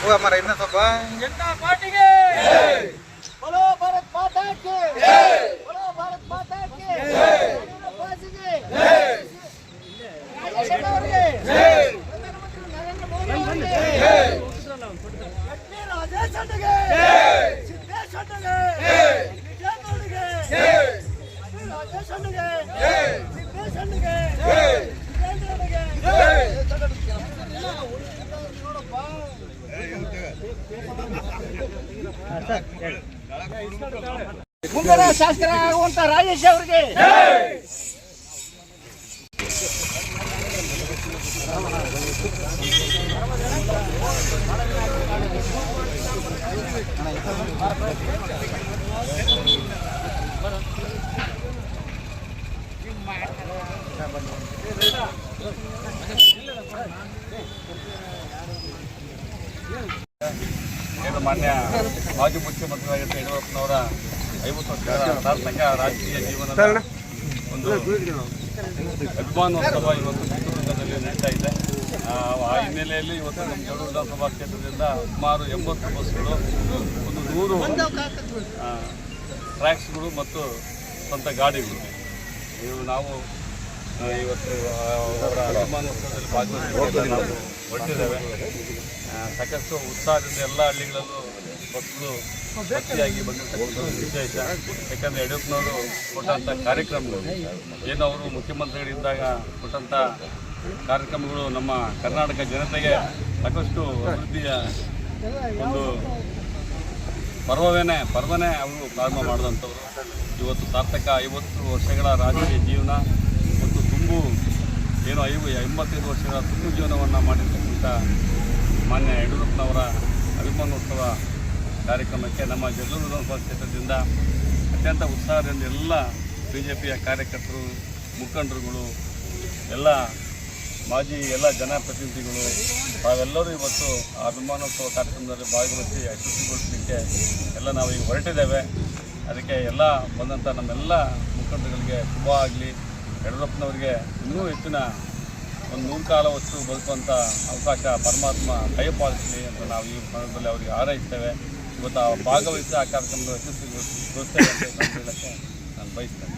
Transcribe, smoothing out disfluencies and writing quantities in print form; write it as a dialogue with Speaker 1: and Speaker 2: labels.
Speaker 1: हमारा इतना सब
Speaker 2: जनता पार्टी के बोलो भारत माता की बोलो भारत माता की बाजी की नरेंद्र मोदी राजेश अड्डगे सिद्धेश अड्डगे विजय अड्डगे राजेश अड्डगे सिद्धेश अड्डगे ಮುಂದಿನ ಶಾಸಕರಾಗುವಂತ ರಾಜೇಶ್ ಅವರಿಗೆ
Speaker 3: ಏನು ಮಾನ್ಯ ಮಾಜಿ ಮುಖ್ಯಮಂತ್ರಿಯಾಗಿದ್ದ ಯಡಿಯೂರಪ್ಪನವರ 50 ವರ್ಷಗಳ ಸಾರ್ಥಕ ರಾಜಕೀಯ ಜೀವನದ ಒಂದು ಅಭಿಮಾನೋತ್ಸವ ಇವತ್ತು ಚಿತ್ರದುರ್ಗದಲ್ಲಿ ನಡೀತಾ ಇದೆ. ಆ ಹಿನ್ನೆಲೆಯಲ್ಲಿ ಇವತ್ತು ನಮ್ಮ ಜಗಳೂರು ವಿಧಾನಸಭಾ ಕ್ಷೇತ್ರದಿಂದ ಸುಮಾರು 80 ಬಸ್ಗಳು, ಒಂದು 100 ಟ್ರ್ಯಾಕ್ಸ್ಗಳು ಮತ್ತು ಸ್ವಂತ ಗಾಡಿಗಳು ನಾವು ಇವತ್ತು ಅವರ ಅಭಿಮಾನೋತ್ಸವದಲ್ಲಿ ಭಾಗವಹಿಸಿ ನಾವು ಹೊರಟಿದ್ದೇವೆ. ಸಾಕಷ್ಟು ಉತ್ಸಾಹದಿಂದ ಎಲ್ಲ ಹಳ್ಳಿಗಳಲ್ಲೂ ಬಸ್ಗಳು ಭರ್ತಿಯಾಗಿ ಬಂದಿರತಕ್ಕಂಥ ವಿಶೇಷ. ಯಾಕಂದರೆ ಯಡಿಯೂರಪ್ಪನವರು ಕೊಟ್ಟಂಥ ಕಾರ್ಯಕ್ರಮಗಳು ಏನು ಅವರು ಮುಖ್ಯಮಂತ್ರಿಗಳಿದ್ದಾಗ ಕೊಟ್ಟಂಥ ಕಾರ್ಯಕ್ರಮಗಳು ನಮ್ಮ ಕರ್ನಾಟಕ ಜನತೆಗೆ ಸಾಕಷ್ಟು ಅಭಿವೃದ್ಧಿಯ ಒಂದು ಪರ್ವನೇ ಅವರು ಪ್ರಾರಂಭ ಮಾಡಿದಂಥವ್ರು. ಇವತ್ತು ಸಾರ್ಥಕ 50 ವರ್ಷಗಳ ರಾಜಕೀಯ ಜೀವನ ಮತ್ತು ತುಂಬು ಏನು 85 ವರ್ಷಗಳ ತುಂಬು ಜೀವನವನ್ನು ಮಾಡಿರ್ತಕ್ಕಂಥ ಮಾನ್ಯ ಯಡಿಯೂರಪ್ಪನವರ ಅಭಿಮಾನೋತ್ಸವ ಕಾರ್ಯಕ್ರಮಕ್ಕೆ ನಮ್ಮ ಜಗಳೂರು ವಿಧಾನಸಭಾ ಕ್ಷೇತ್ರದಿಂದ ಅತ್ಯಂತ ಉತ್ಸಾಹದಿಂದ ಎಲ್ಲ BJPಯ ಕಾರ್ಯಕರ್ತರು, ಮುಖಂಡರುಗಳು, ಎಲ್ಲ ಮಾಜಿ ಎಲ್ಲ ಜನಪ್ರತಿನಿಧಿಗಳು ತಾವೆಲ್ಲರೂ ಇವತ್ತು ಆ ಅಭಿಮಾನೋತ್ಸವ ಕಾರ್ಯಕ್ರಮದಲ್ಲಿ ಭಾಗವಹಿಸಿ ಯಶಸ್ವಿಗೊಳಿಸಲಿಕ್ಕೆ ಎಲ್ಲ ನಾವು ಈಗ ಹೊರಟಿದ್ದೇವೆ. ಅದಕ್ಕೆ ಎಲ್ಲ ಬಂದಂಥ ನಮ್ಮೆಲ್ಲ ಮುಖಂಡರುಗಳಿಗೆ ಶುಭ ಆಗಲಿ. ಯಡಿಯೂರಪ್ಪನವರಿಗೆ ಇನ್ನೂ ಹೆಚ್ಚಿನ ಒಂದು 100 ಕಾಲ ಹೊತ್ತು ಬದುಕುವಂಥ ಅವಕಾಶ ಪರಮಾತ್ಮ ಕೈಪಾಲಿಸಲಿ ಅಂತ ನಾವು ಈ ಸಂದರ್ಭದಲ್ಲಿ ಅವರಿಗೆ ಹಾರೈಸ್ತೇವೆ. ಇವತ್ತು ಭಾಗವಹಿಸಿ ಆ ಕಾರ್ಯಕ್ರಮದ ಯಶಸ್ವಿಗೊಳಿಸ್ತೇವೆ ಅಂತ ಹೇಳಕ್ಕೆ ನಾನು ಬಯಸ್ತೇನೆ.